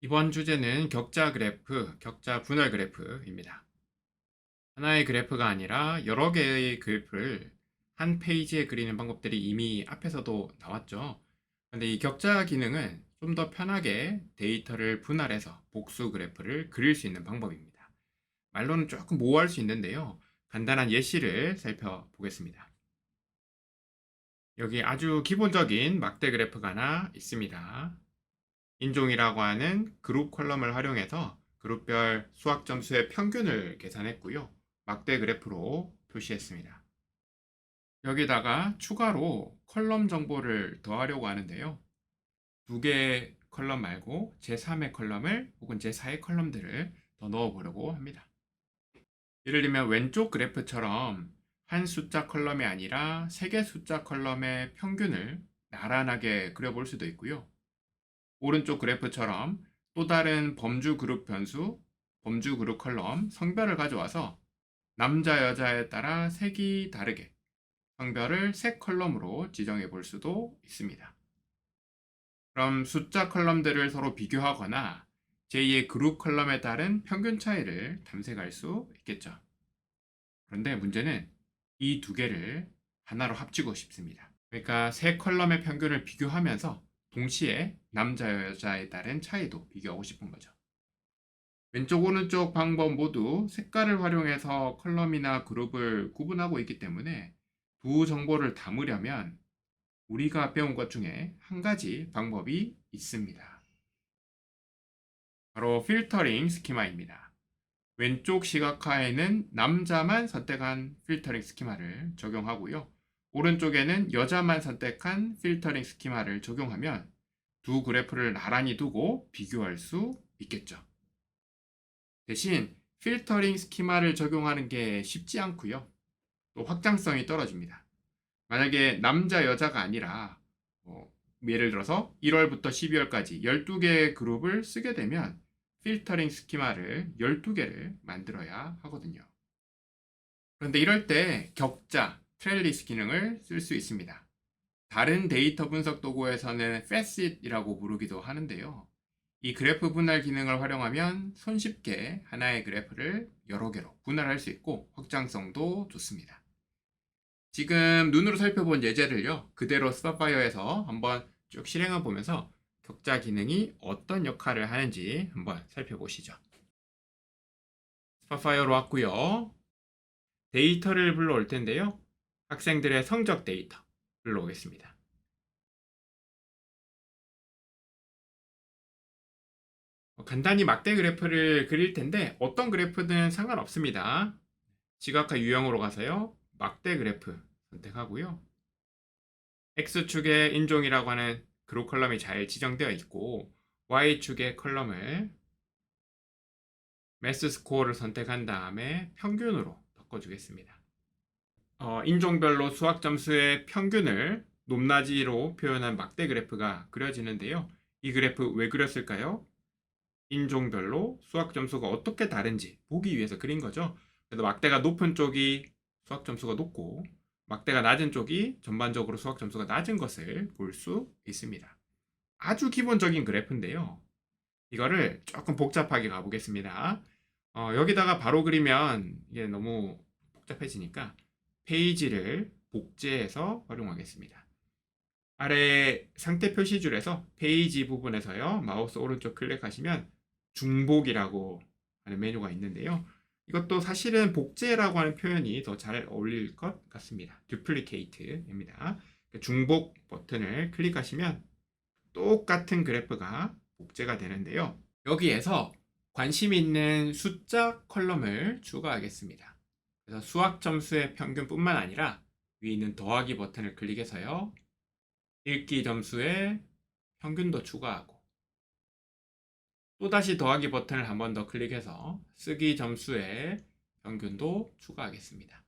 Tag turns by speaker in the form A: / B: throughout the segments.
A: 이번 주제는 격자 그래프, 격자 분할 그래프입니다. 하나의 그래프가 아니라 여러 개의 그래프를 한 페이지에 그리는 방법들이 이미 앞에서도 나왔죠. 그런데 이 격자 기능은 좀 더 편하게 데이터를 분할해서 복수 그래프를 그릴 수 있는 방법입니다. 말로는 조금 모호할 수 있는데요. 간단한 예시를 살펴보겠습니다. 여기 아주 기본적인 막대 그래프가 하나 있습니다. 인종이라고 하는 그룹 컬럼을 활용해서 그룹별 수학 점수의 평균을 계산했고요. 막대 그래프로 표시했습니다. 여기다가 추가로 컬럼 정보를 더하려고 하는데요. 두 개의 컬럼 말고 제3의 컬럼을 혹은 제4의 컬럼들을 더 넣어보려고 합니다. 예를 들면 왼쪽 그래프처럼 한 숫자 컬럼이 아니라 세 개 숫자 컬럼의 평균을 나란하게 그려볼 수도 있고요. 오른쪽 그래프처럼 또 다른 범주 그룹 변수, 범주 그룹 컬럼, 성별을 가져와서 남자, 여자에 따라 색이 다르게 성별을 색 컬럼으로 지정해 볼 수도 있습니다. 그럼 숫자 컬럼들을 서로 비교하거나 제2의 그룹 컬럼에 따른 평균 차이를 탐색할 수 있겠죠. 그런데 문제는 이 두 개를 하나로 합치고 싶습니다. 그러니까 세 컬럼의 평균을 비교하면서 동시에 남자, 여자에 따른 차이도 비교하고 싶은 거죠. 왼쪽, 오른쪽 방법 모두 색깔을 활용해서 컬럼이나 그룹을 구분하고 있기 때문에 두 정보를 담으려면 우리가 배운 것 중에 한 가지 방법이 있습니다. 바로 필터링 스키마입니다. 왼쪽 시각화에는 남자만 선택한 필터링 스키마를 적용하고요. 오른쪽에는 여자만 선택한 필터링 스키마를 적용하면 두 그래프를 나란히 두고 비교할 수 있겠죠. 대신 필터링 스키마를 적용하는 게 쉽지 않고요. 또 확장성이 떨어집니다. 만약에 남자, 여자가 아니라 예를 들어서 1월부터 12월까지 12개의 그룹을 쓰게 되면 필터링 스키마를 12개를 만들어야 하거든요. 그런데 이럴 때 격자, 트렐리스 기능을 쓸 수 있습니다. 다른 데이터 분석 도구에서는 facet이라고 부르기도 하는데요. 이 그래프 분할 기능을 활용하면 손쉽게 하나의 그래프를 여러 개로 분할할 수 있고 확장성도 좋습니다. 지금 눈으로 살펴본 예제를요, 그대로 스파파이어에서 한번 쭉 실행해 보면서 격자 기능이 어떤 역할을 하는지 한번 살펴보시죠. 스파파이어로 왔고요. 데이터를 불러올 텐데요. 학생들의 성적 데이터 불러오겠습니다. 간단히 막대 그래프를 그릴 텐데 어떤 그래프든 상관없습니다. 지각화 유형으로 가서요. 막대 그래프 선택하고요. X축에 인종이라고 하는 그룹 컬럼이 잘 지정되어 있고 Y축의 컬럼을 매스 스코어를 선택한 다음에 평균으로 바꿔주겠습니다. 인종별로 수학 점수의 평균을 높낮이로 표현한 막대 그래프가 그려지는데요. 이 그래프 왜 그렸을까요? 인종별로 수학 점수가 어떻게 다른지 보기 위해서 그린 거죠. 그래서 막대가 높은 쪽이 수학 점수가 높고 막대가 낮은 쪽이 전반적으로 수학 점수가 낮은 것을 볼 수 있습니다. 아주 기본적인 그래프인데요. 이거를 조금 복잡하게 가보겠습니다. 여기다가 바로 그리면 이게 너무 복잡해지니까 페이지를 복제해서 활용하겠습니다. 아래 상태 표시줄에서 페이지 부분에서요. 마우스 오른쪽 클릭하시면 중복이라고 하는 메뉴가 있는데요. 이것도 사실은 복제라고 하는 표현이 더 잘 어울릴 것 같습니다. duplicate입니다. 중복 버튼을 클릭하시면 똑같은 그래프가 복제가 되는데요. 여기에서 관심 있는 숫자 컬럼을 추가하겠습니다. 그래서 수학 점수의 평균뿐만 아니라 위에 있는 더하기 버튼을 클릭해서요. 읽기 점수의 평균도 추가하고 또다시 더하기 버튼을 한 번 더 클릭해서 쓰기 점수의 평균도 추가하겠습니다.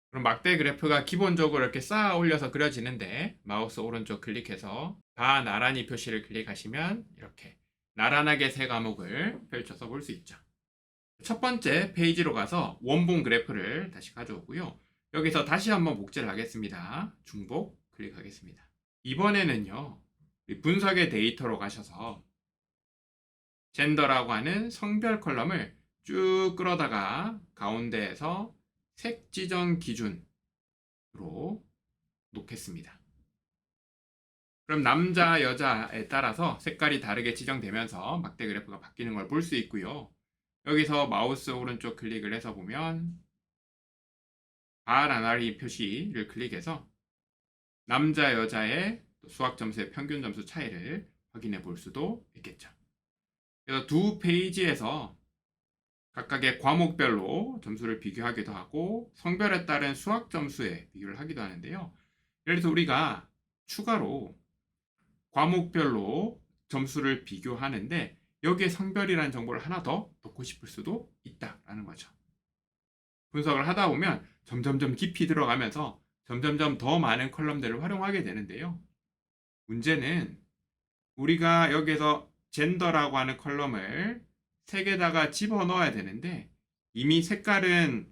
A: 그럼 막대 그래프가 기본적으로 이렇게 쌓아 올려서 그려지는데 마우스 오른쪽 클릭해서 다 나란히 표시를 클릭하시면 이렇게 나란하게 세 과목을 펼쳐서 볼 수 있죠. 첫 번째 페이지로 가서 원본 그래프를 다시 가져오고요. 여기서 다시 한번 복제를 하겠습니다. 중복 클릭하겠습니다. 이번에는요. 분석의 데이터로 가셔서 젠더라고 하는 성별 컬럼을 쭉 끌어다가 가운데에서 색 지정 기준으로 놓겠습니다. 그럼 남자, 여자에 따라서 색깔이 다르게 지정되면서 막대 그래프가 바뀌는 걸 볼 수 있고요. 여기서 마우스 오른쪽 클릭을 해서 보면 발 안알이 표시를 클릭해서 남자, 여자의 수학 점수의 평균 점수 차이를 확인해 볼 수도 있겠죠. 그래서 두 페이지에서 각각의 과목별로 점수를 비교하기도 하고 성별에 따른 수학 점수에 비교를 하기도 하는데요. 예를 들어서 우리가 추가로 과목별로 점수를 비교하는데 여기에 성별이라는 정보를 하나 더 넣고 싶을 수도 있다라는 거죠. 분석을 하다 보면 점점점 깊이 들어가면서 점점점 더 많은 컬럼들을 활용하게 되는데요. 문제는 우리가 여기서 젠더라고 하는 컬럼을 색에다가 집어넣어야 되는데 이미 색깔은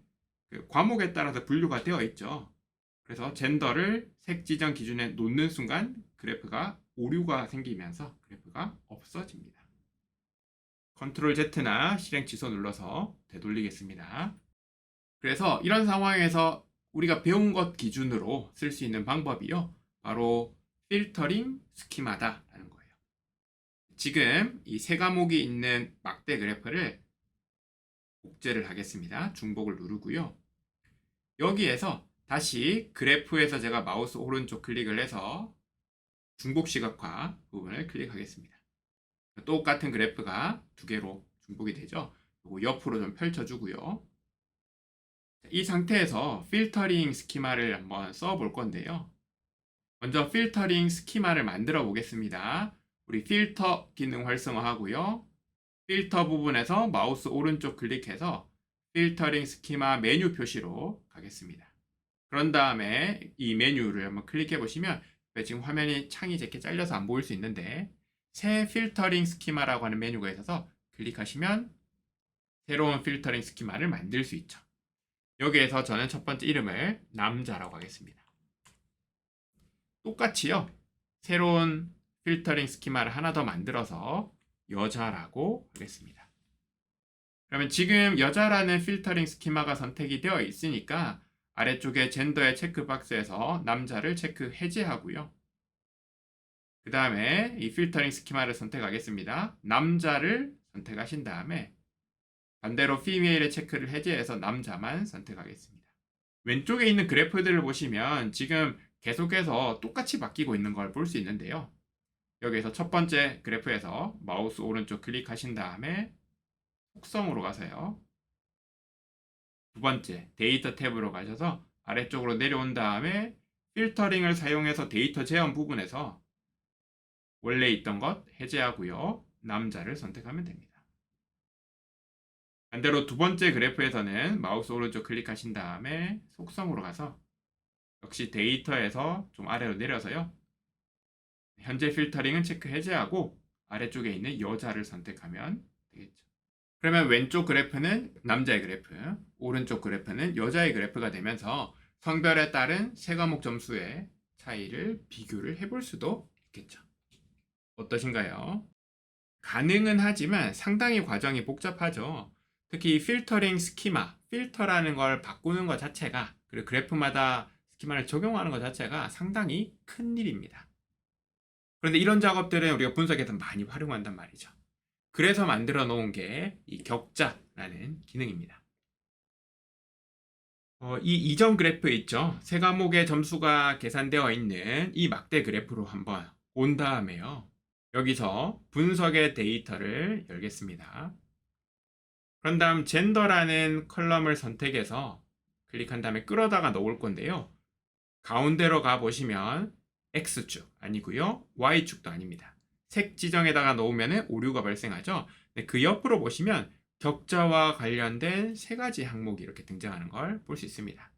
A: 그 과목에 따라서 분류가 되어 있죠. 그래서 젠더를 색 지정 기준에 놓는 순간 그래프가 오류가 생기면서 그래프가 없어집니다. 컨트롤 Z나 실행 취소 눌러서 되돌리겠습니다. 그래서 이런 상황에서 우리가 배운 것 기준으로 쓸 수 있는 방법이요. 바로 필터링 스키마다라는 거예요. 지금 이 세 과목이 있는 막대 그래프를 복제를 하겠습니다. 중복을 누르고요. 여기에서 다시 그래프에서 제가 마우스 오른쪽 클릭을 해서 중복 시각화 부분을 클릭하겠습니다. 똑같은 그래프가 두 개로 중복이 되죠. 그리고 옆으로 좀 펼쳐주고요. 이 상태에서 필터링 스키마를 한번 써볼 건데요. 먼저 필터링 스키마를 만들어 보겠습니다. 우리 필터 기능 활성화하고요. 필터 부분에서 마우스 오른쪽 클릭해서 필터링 스키마 메뉴 표시로 가겠습니다. 그런 다음에 이 메뉴를 한번 클릭해 보시면 지금 화면이 창이 이렇게 잘려서 안 보일 수 있는데 새 필터링 스키마라고 하는 메뉴가 있어서 클릭하시면 새로운 필터링 스키마를 만들 수 있죠. 여기에서 저는 첫 번째 이름을 남자라고 하겠습니다. 똑같이요. 새로운 필터링 스키마를 하나 더 만들어서 여자라고 하겠습니다. 그러면 지금 여자라는 필터링 스키마가 선택이 되어 있으니까 아래쪽에 젠더의 체크박스에서 남자를 체크 해제하고요. 그 다음에 이 필터링 스키마를 선택하겠습니다. 남자를 선택하신 다음에 반대로 female의 체크를 해제해서 남자만 선택하겠습니다. 왼쪽에 있는 그래프들을 보시면 지금 계속해서 똑같이 바뀌고 있는 걸 볼 수 있는데요. 여기에서 첫 번째 그래프에서 마우스 오른쪽 클릭하신 다음에 속성으로 가서요. 두 번째 데이터 탭으로 가셔서 아래쪽으로 내려온 다음에 필터링을 사용해서 데이터 제한 부분에서 원래 있던 것 해제하고요. 남자를 선택하면 됩니다. 반대로 두 번째 그래프에서는 마우스 오른쪽 클릭하신 다음에 속성으로 가서 역시 데이터에서 좀 아래로 내려서요. 현재 필터링은 체크 해제하고 아래쪽에 있는 여자를 선택하면 되겠죠. 그러면 왼쪽 그래프는 남자의 그래프, 오른쪽 그래프는 여자의 그래프가 되면서 성별에 따른 세 과목 점수의 차이를 비교를 해볼 수도 있겠죠. 어떠신가요? 가능은 하지만 상당히 과정이 복잡하죠. 특히 필터링 스키마, 필터라는 걸 바꾸는 것 자체가, 그리고 그래프마다 스키마를 적용하는 것 자체가 상당히 큰 일입니다. 그런데 이런 작업들은 우리가 분석에서 많이 활용한단 말이죠. 그래서 만들어 놓은 게 이 격자라는 기능입니다. 이 이전 그래프 있죠? 세 과목의 점수가 계산되어 있는 이 막대 그래프로 한번 온 다음에요. 여기서 분석의 데이터를 열겠습니다. 그런 다음 젠더라는 컬럼을 선택해서 클릭한 다음에 끌어다가 넣을 건데요. 가운데로 가보시면 X축 아니고요. Y축도 아닙니다. 색 지정에다가 놓으면 오류가 발생하죠. 그 옆으로 보시면 격자와 관련된 세 가지 항목이 이렇게 등장하는 걸 볼 수 있습니다.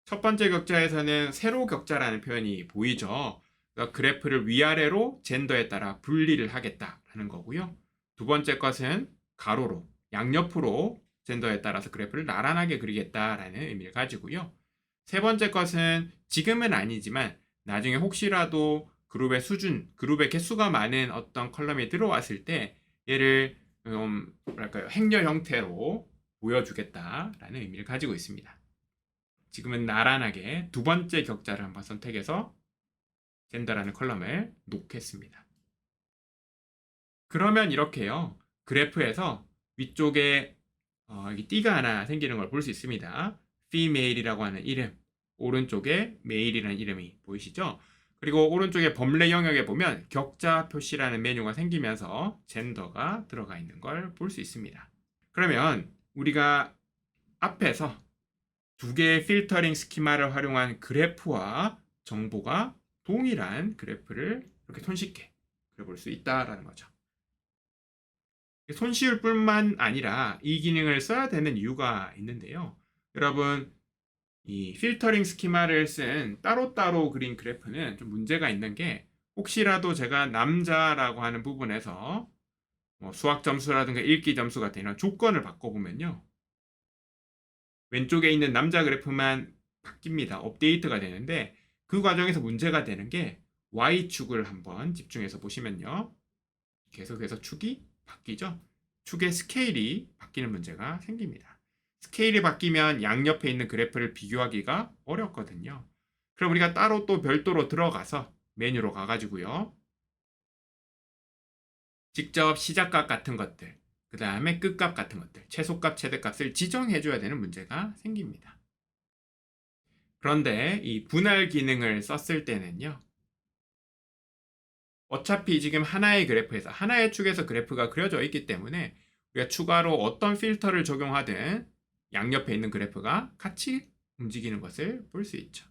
A: 첫 번째 격자에서는 세로 격자라는 표현이 보이죠. 그러니까 그래프를 위아래로 젠더에 따라 분리를 하겠다라는 거고요. 두 번째 것은 가로로 양옆으로 젠더에 따라서 그래프를 나란하게 그리겠다라는 의미를 가지고요. 세 번째 것은 지금은 아니지만 나중에 혹시라도 그룹의 수준, 그룹의 개수가 많은 어떤 컬럼이 들어왔을 때 얘를 뭐랄까요, 행렬 형태로 보여주겠다라는 의미를 가지고 있습니다. 지금은 나란하게 두 번째 격자를 한번 선택해서 젠더라는 컬럼을 놓겠습니다. 그러면 이렇게요, 그래프에서 위쪽에 여기 띠가 하나 생기는 걸 볼 수 있습니다. female이라고 하는 이름, 오른쪽에 male이라는 이름이 보이시죠? 그리고 오른쪽에 범례 영역에 보면 격자 표시라는 메뉴가 생기면서 젠더가 들어가 있는 걸 볼 수 있습니다. 그러면 우리가 앞에서 두 개의 필터링 스키마를 활용한 그래프와 정보가 동일한 그래프를 이렇게 손쉽게 그려볼 수 있다라는 거죠. 손쉬울 뿐만 아니라 이 기능을 써야 되는 이유가 있는데요. 여러분, 이 필터링 스키마를 쓴 따로따로 그린 그래프는 좀 문제가 있는 게, 혹시라도 제가 남자라고 하는 부분에서 수학 점수라든가 읽기 점수 같은 이런 조건을 바꿔보면요, 왼쪽에 있는 남자 그래프만 바뀝니다. 업데이트가 되는데, 그 과정에서 문제가 되는 게 Y축을 한번 집중해서 보시면요, 계속해서 축이 바뀌죠. 축의 스케일이 바뀌는 문제가 생깁니다. 스케일이 바뀌면 양옆에 있는 그래프를 비교하기가 어렵거든요. 그럼 우리가 따로 또 별도로 들어가서 메뉴로 가가지고요, 직접 시작값 같은 것들, 그 다음에 끝값 같은 것들, 최소값, 최대값을 지정해줘야 되는 문제가 생깁니다. 그런데 이 분할 기능을 썼을 때는요, 어차피 지금 하나의 그래프에서, 하나의 축에서 그래프가 그려져 있기 때문에 우리가 추가로 어떤 필터를 적용하든 양옆에 있는 그래프가 같이 움직이는 것을 볼 수 있죠.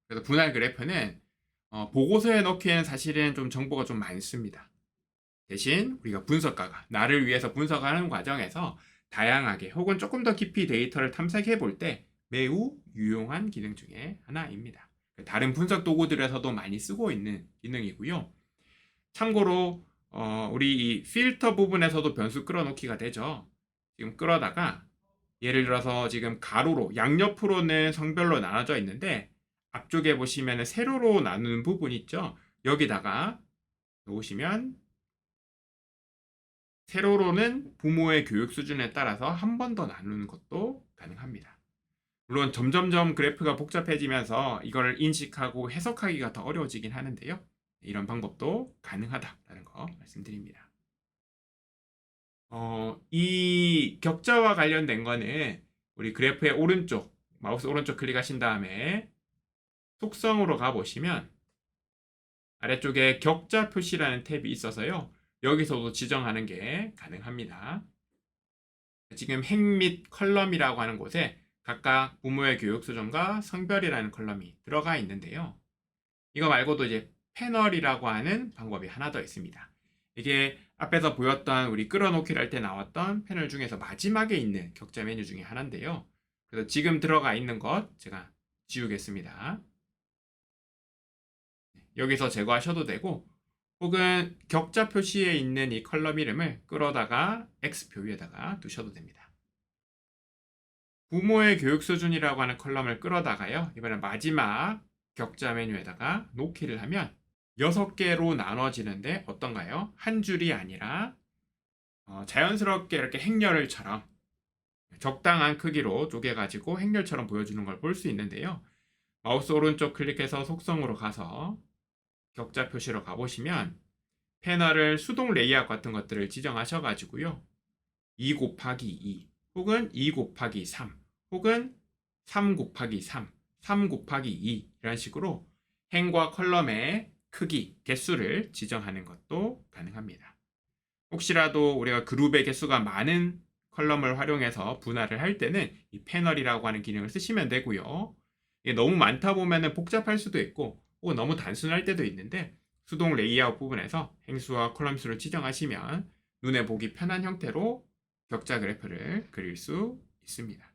A: 그래서 분할 그래프는 보고서에 넣기에는 사실은 좀 정보가 좀 많습니다. 대신 우리가 분석가가 나를 위해서 분석하는 과정에서 다양하게 혹은 조금 더 깊이 데이터를 탐색해 볼 때 매우 유용한 기능 중에 하나입니다. 다른 분석 도구들에서도 많이 쓰고 있는 기능이고요. 참고로 우리 이 필터 부분에서도 변수 끌어놓기가 되죠. 지금 끌어다가 예를 들어서 지금 가로로 양옆으로는 성별로 나눠져 있는데, 앞쪽에 보시면 세로로 나누는 부분 있죠. 여기다가 놓으시면 세로로는 부모의 교육 수준에 따라서 한 번 더 나누는 것도 가능합니다. 물론 점점점 그래프가 복잡해지면서 이걸 인식하고 해석하기가 더 어려워지긴 하는데요, 이런 방법도 가능하다라는 거 말씀드립니다. 이 격자와 관련된 거는 우리 그래프의 오른쪽, 마우스 오른쪽 클릭하신 다음에 속성으로 가보시면 아래쪽에 격자 표시라는 탭이 있어서요, 여기서도 지정하는 게 가능합니다. 지금 행 및 컬럼이라고 하는 곳에 각각 부모의 교육 수준과 성별이라는 컬럼이 들어가 있는데요, 이거 말고도 이제 패널이라고 하는 방법이 하나 더 있습니다. 이게 앞에서 보였던 우리 끌어놓기를 할 때 나왔던 패널 중에서 마지막에 있는 격자 메뉴 중에 하나인데요, 그래서 지금 들어가 있는 것 제가 지우겠습니다. 여기서 제거하셔도 되고, 혹은 격자 표시에 있는 이 컬럼 이름을 끌어다가 X표 위에다가 두셔도 됩니다. 부모의 교육 수준이라고 하는 컬럼을 끌어다가요, 이번엔 마지막 격자 메뉴에다가 놓기를 하면 6개로 나눠지는데 어떤가요? 한 줄이 아니라 자연스럽게 이렇게 행렬을처럼 적당한 크기로 쪼개가지고 행렬처럼 보여주는 걸 볼 수 있는데요, 마우스 오른쪽 클릭해서 속성으로 가서 격자 표시로 가보시면 패널을 수동 레이아웃 같은 것들을 지정하셔가지고요, 2 곱하기 2 혹은 2 곱하기 3 혹은 3 곱하기 3, 3 곱하기 2 이런 식으로 행과 컬럼의 크기, 개수를 지정하는 것도 가능합니다. 혹시라도 우리가 그룹의 개수가 많은 컬럼을 활용해서 분할을 할 때는 이 패널이라고 하는 기능을 쓰시면 되고요. 이게 너무 많다 보면 복잡할 수도 있고 혹은 너무 단순할 때도 있는데, 수동 레이아웃 부분에서 행수와 컬럼수를 지정하시면 눈에 보기 편한 형태로 격자 그래프를 그릴 수 있습니다.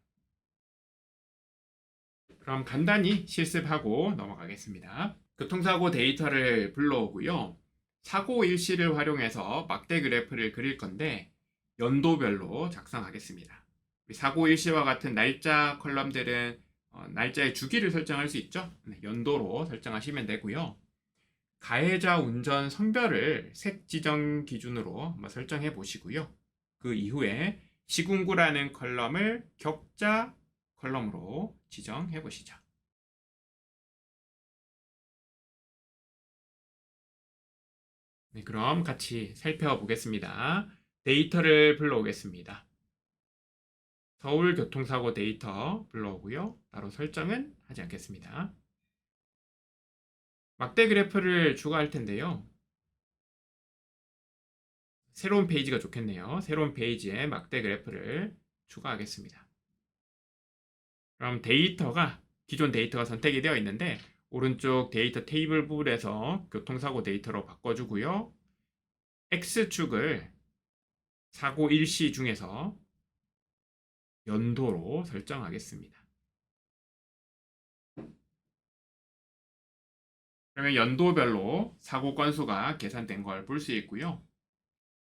A: 그럼 간단히 실습하고 넘어가겠습니다. 교통사고 데이터를 불러오고요, 사고 일시를 활용해서 막대 그래프를 그릴 건데 연도별로 작성하겠습니다. 사고 일시와 같은 날짜 컬럼들은 날짜의 주기를 설정할 수 있죠. 연도로 설정하시면 되고요. 가해자 운전 성별을 색 지정 기준으로 한번 설정해 보시고요. 그 이후에 시군구라는 컬럼을 격자 컬럼으로 지정해 보시죠. 네, 그럼 같이 살펴보겠습니다. 데이터를 불러오겠습니다. 서울교통사고 데이터 불러오고요. 따로 설정은 하지 않겠습니다. 막대 그래프를 추가할 텐데요. 새로운 페이지가 좋겠네요. 새로운 페이지에 막대 그래프를 추가하겠습니다. 그럼 데이터가 기존 데이터가 선택이 되어 있는데 오른쪽 데이터 테이블 부분에서 교통사고 데이터로 바꿔주고요. X축을 사고 일시 중에서 연도로 설정하겠습니다. 그러면 연도별로 사고 건수가 계산된 걸 볼 수 있고요.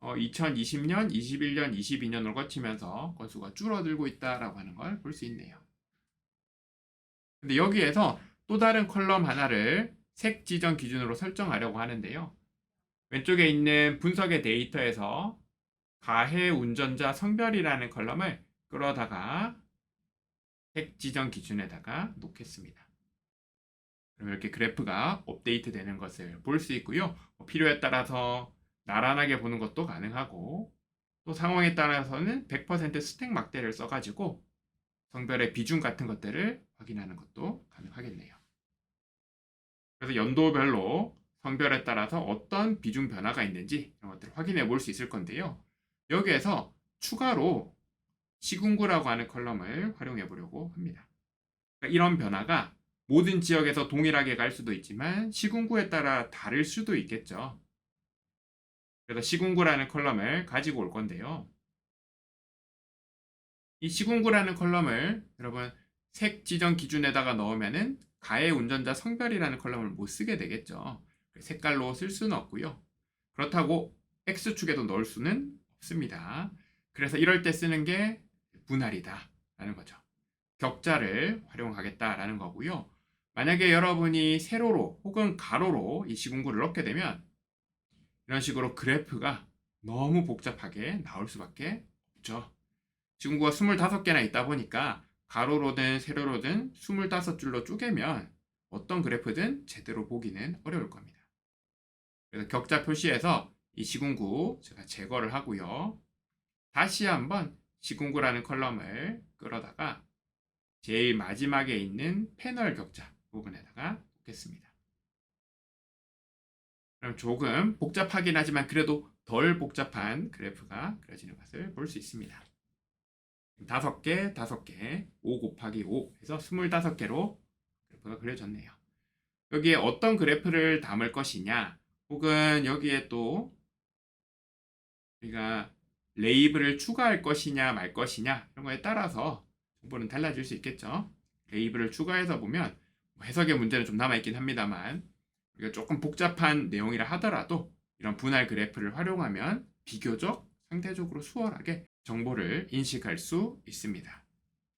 A: 2020년, 21년, 22년을 거치면서 건수가 줄어들고 있다라고 하는 걸 볼 수 있네요. 근데 여기에서 또 다른 컬럼 하나를 색 지정 기준으로 설정하려고 하는데요. 왼쪽에 있는 분석의 데이터에서 가해 운전자 성별이라는 컬럼을 끌어다가 색 지정 기준에다가 놓겠습니다. 그럼 이렇게 그래프가 업데이트 되는 것을 볼 수 있고요. 필요에 따라서 나란하게 보는 것도 가능하고 또 상황에 따라서는 100% 스택 막대를 써가지고 성별의 비중 같은 것들을 확인하는 것도 가능하겠네요. 그래서 연도별로 성별에 따라서 어떤 비중 변화가 있는지 이런 것들을 확인해 볼 수 있을 건데요. 여기에서 추가로 시군구라고 하는 컬럼을 활용해 보려고 합니다. 그러니까 이런 변화가 모든 지역에서 동일하게 갈 수도 있지만 시군구에 따라 다를 수도 있겠죠. 그래서 시군구라는 컬럼을 가지고 올 건데요. 이 시군구라는 컬럼을 여러분 색 지정 기준에다가 넣으면은 가해 운전자 성별이라는 컬럼을 못 쓰게 되겠죠. 색깔로 쓸 수는 없고요. 그렇다고 X축에도 넣을 수는 없습니다. 그래서 이럴 때 쓰는 게 분할이다 라는 거죠. 격자를 활용하겠다라는 거고요. 만약에 여러분이 세로로 혹은 가로로 이 시군구를 넣게 되면 이런 식으로 그래프가 너무 복잡하게 나올 수밖에 없죠. 시군구가 25개나 있다 보니까 가로로든 세로로든 25줄로 쪼개면 어떤 그래프든 제대로 보기는 어려울 겁니다. 그래서 격자 표시에서 이 시군구 제가 제거를 하고요. 다시 한번 시군구라는 컬럼을 끌어다가 제일 마지막에 있는 패널 격자 부분에다가 놓겠습니다. 그럼 조금 복잡하긴 하지만 그래도 덜 복잡한 그래프가 그려지는 것을 볼 수 있습니다. 5개, 5개, 5 곱하기 5 해서 25개로 그래프가 그려졌네요. 여기에 어떤 그래프를 담을 것이냐 혹은 여기에 또 우리가 레이블을 추가할 것이냐 말 것이냐 이런 거에 따라서 정보는 달라질 수 있겠죠. 레이블을 추가해서 보면 해석의 문제는 좀 남아있긴 합니다만 우리가 조금 복잡한 내용이라 하더라도 이런 분할 그래프를 활용하면 비교적 상대적으로 수월하게 정보를 인식할 수 있습니다.